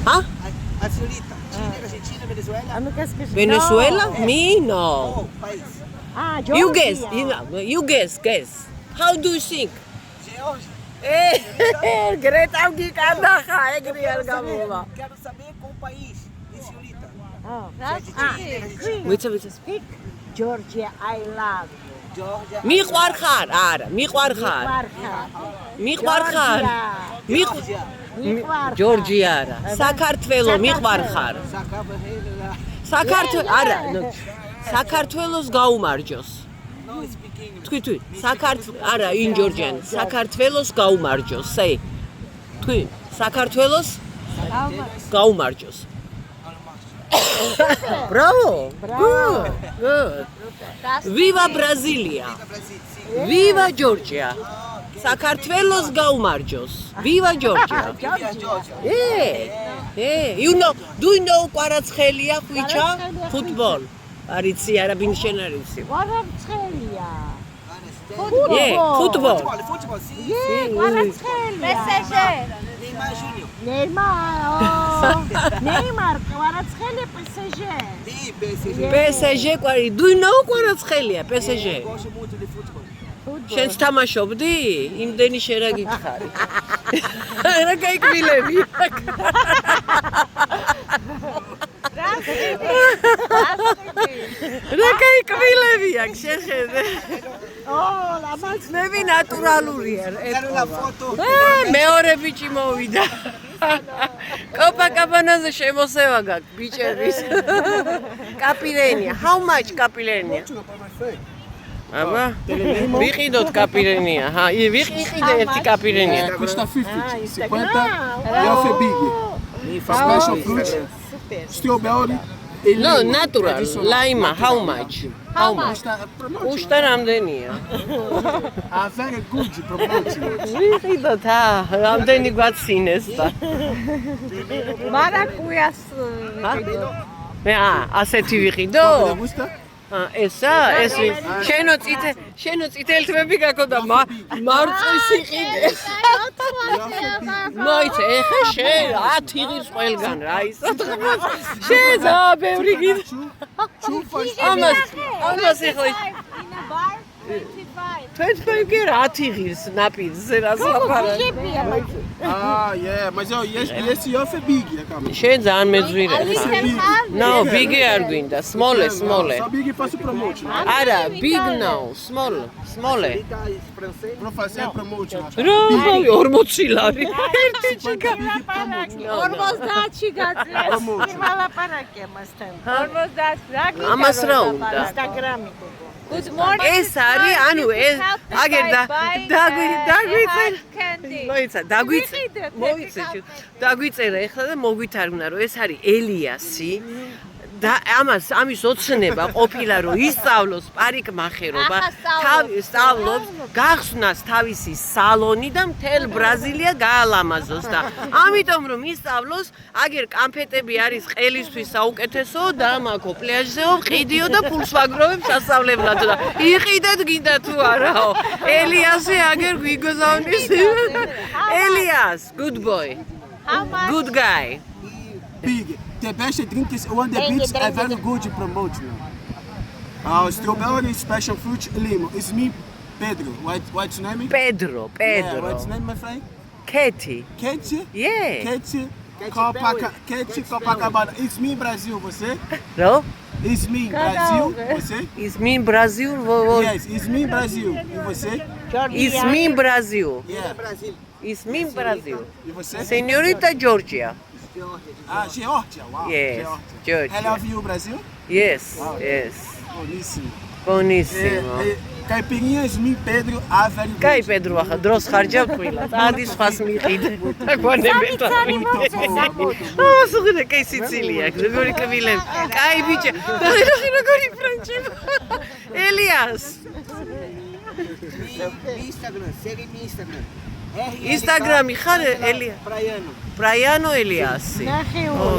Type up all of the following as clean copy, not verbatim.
Huh? A senhorita. Chile, Argentina, Venezuela. Venezuela? Me? No. Oh, país. Ah, You Georgia. guess. You guess. How do you think? Geórgia. Greta გიკანდახა ეგრე არ გამოვა. Quero saber qual país. E senhorita. Oh. ვიცი. Speak Georgia, I love you. Geórgia. მიყვარხარ? არა, მიყვარხარ. მიყვარხარ. ჯორჯია არა. საქართველო მიყვარხარ. საქართველო არა, საქართველოს გაუმარჯოს. No, speak English. თქვი. საქართველოს არა, in Georgian. საქართველოს გაუმარჯოს. Say. თქვი. საქართველოს გაუმარჯოს. Bravo. Good. Viva Brasilia. Viva Georgia. საქართველოს გაუმარჯოს. Viva Georgia. Do you know კვარაცხელია ხვიჩა? Football. არიცი არა ბინ შენ არიცი. კვარაცხელია. Football. Futebol, sim. კვარაცხელია. PSG. Neymar Júnior. Neymar, კვარაცხელია PSG. Sim, PSG. PSG კვარი. Do you know კვარაცხელია PSG? Eu gosto muito de futebol. შენც თამაშობდი? იმდენი შენ რა გითხარი? რა გაიკვილები? რა გაიკვილები აქ შეხედე? ლამაზნები ნატურალურია. Quero uma foto. მეორე ბიჭი მოვიდა. კოპაკაბანაზე შემოსევა გაქვს ბიჭების. კაპილენია. How much კაპილენია? აბა, ვიყიდოთ კაპილენია. ვიყიდე ერთი კაპილენია. Custa 50 e off big. Special fruit. Strawberry. No, natural. Lima, how much? How much? Უშტა რამდენია? Very good promotion. ვიყიდოთ, რამდენი გვაცინეს და. მარაკუიას მე ასეთი ვიყიდო? Gusta? ესა შენო წითელი თმები გაქონდა მარწყვის იყიდეს. მოიცა ეხა შენ 10 ღირს ყველგან რა ისა. შენ ზა ბევრი გიდ. ამას ეხლა 25 კი 10 ღირს ნაპირზე რა ლაპარაკი. Yeah, mas esse off é big, acaba. შენ ძალიან მეძვირე ხარ. No, big არ გვინდა, small. Só big faço promotion. არა, big no, small. Pra fazer promotion. რა 40 ლარი. ერთი ჩიკა. 50-ში გაძლევს. მალაპარაკია მასთან. 50 რა გინდა? ამას რა უნდა? Instagram-ი. Good morning. ეს არის, ანუ ეს აგერ დაგვიწერ. მოიცა, დაგვიწერა ეხლა და მოგვითარგმნა, რომ ეს არის ელიასი. და ამის ოცნება ყოფილა რომ ისწავლოს პარიკმახერობა, სწავლობს გახსნას თავისი სალონი და მთელ ბრაზილია გაალამაზოს და ამიტომ რომ ისწავლოს, აგერ კამფეტები არის ყელისთვის საუკეთესო და მაქო პლაჟზეო ყიდიო და ფულს ვაგროვებ სასწავლებლად და იყიდეთ გინდა თუ არაო. ელიასი აგერ გვიგზავნის. Elias, good boy. Good guy. Big. The best drink is one the beats are very good promotion. Strawberry special fruit limo. It's me, Pedro. What's your name? Pedro. Yeah, what's your name, my friend? Katie. Katie? Yeah. Katie Copacabana. It's me, Brazil, você? No? It's me, Brazil, você? It's me Brazil. Yes, it's me, Brazil. E você? It's me Brazil. Yeah. It's me Brazil. E você? Senhorita Georgia. Geórgia. Wow. Yes, Georgia. I love you, Brasil. Yes, Wow. yes. Bonissimo. Bonissimo. Caipirinha is me, Pedro, very good. Кай Pedro ახლა დროს ხარჯავ ყველა. ადის ხას მიყიდე. აგვანებეთა. სუღირე კაი სიცილია. როგორი კვილები. კაი ბიჭა. როგორი ფრანჩი. ელიას. Instagram, segue meu Instagram. Instagram ხარ ელია. Praiano Eliassi.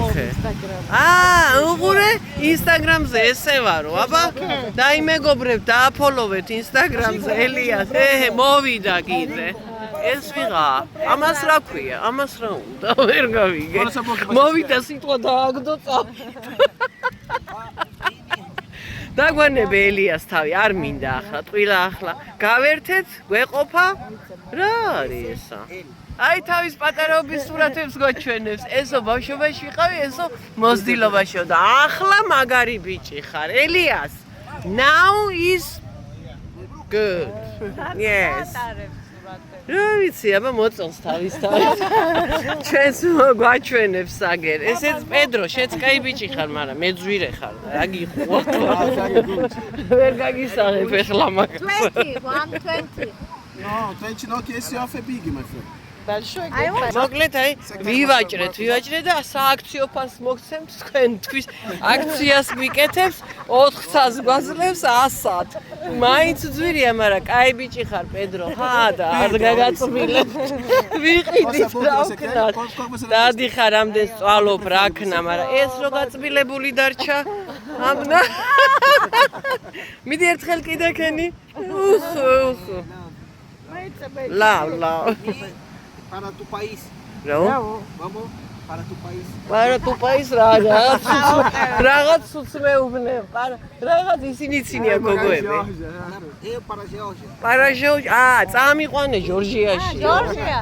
Okay. უყურე Instagram-ზე ესე ვარო. აბა დაიმეგობრებ და აფოლოვეთ Instagram-ზე ელიას. მოვიდა კიდე. ეს ვიღა. ამას რა ქვია? ამას რა უნდა? ვერ გავიგე. მოვიდა სიტყვა დააგდო წავ. დაგვანები ელიას თავი, არ მინდა ახლა, ტყილა ახლა. გავერთეთ, გვეყოფა. რა არის ესა? აი თავის პატარაობის სურათებს გვაჩვენებს. ესო ბავშვობაში ვიყავი, ესო მოზდილობაშიო და ახლა მაგარი ბიჭი ხარ. ელიას. Now is good. Yes. რა ვიცი, აბა მოწონს თავის თავის. ჩვენს გვაჩვენებს აგერ. ესეც პედრო, შეც კაი ბიჭი ხარ, მაგრამ მეძვირე ხარ. რა გიყვა? ვერ გაგისაღებ ეხლა მაგას. 20, 120. No, 20 no, che si offre big, my friend. მოკლედ აი ვივაჭრეთ და სააქციო ფასს მოგცემთ თქვენთვის აქციას გვიკეთებს 400-ს გვაძლევს 100-ად მაინც ძვირია მაგრამ კაი ბიჭი ხარ პედრო ხა და არ გაგაწმილებ ვიყიდით რა ვქნათ დადიხარ ამდენ სწვალობ რა ქნა მაგრამ ეს რო გაწმილებული დარჩა ამნა მიდი ერთხელ კიდე ქენი უხ ლა Para tu país. Bravo. Vamos para tu país. Para tu país რაღაც სულს მეუბნე. რაღაც ისინი ცინია გოგოები. Eu para Geórgia. Para Geórgia. წამიყვანე ჯორჯიაში. ჯორჯია.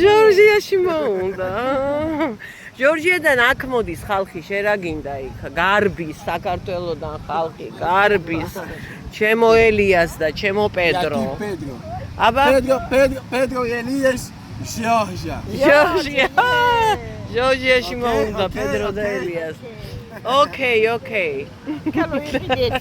ჯორჯიაში მოუნდა. ჯორჯიიდან აქ მოდის ხალხი, შენ რა გინდა იქ? გარბის საქართველოდან ხალხი, გარბის. ჩემო ელიას და ჩემო პედრო. Pedro. აბა Pedro e Elias, Geórgia. ჯორჯია. ჯორჯიაში მოუნდა პედრო და ელიას. Okay. Καλό იყიდეთ.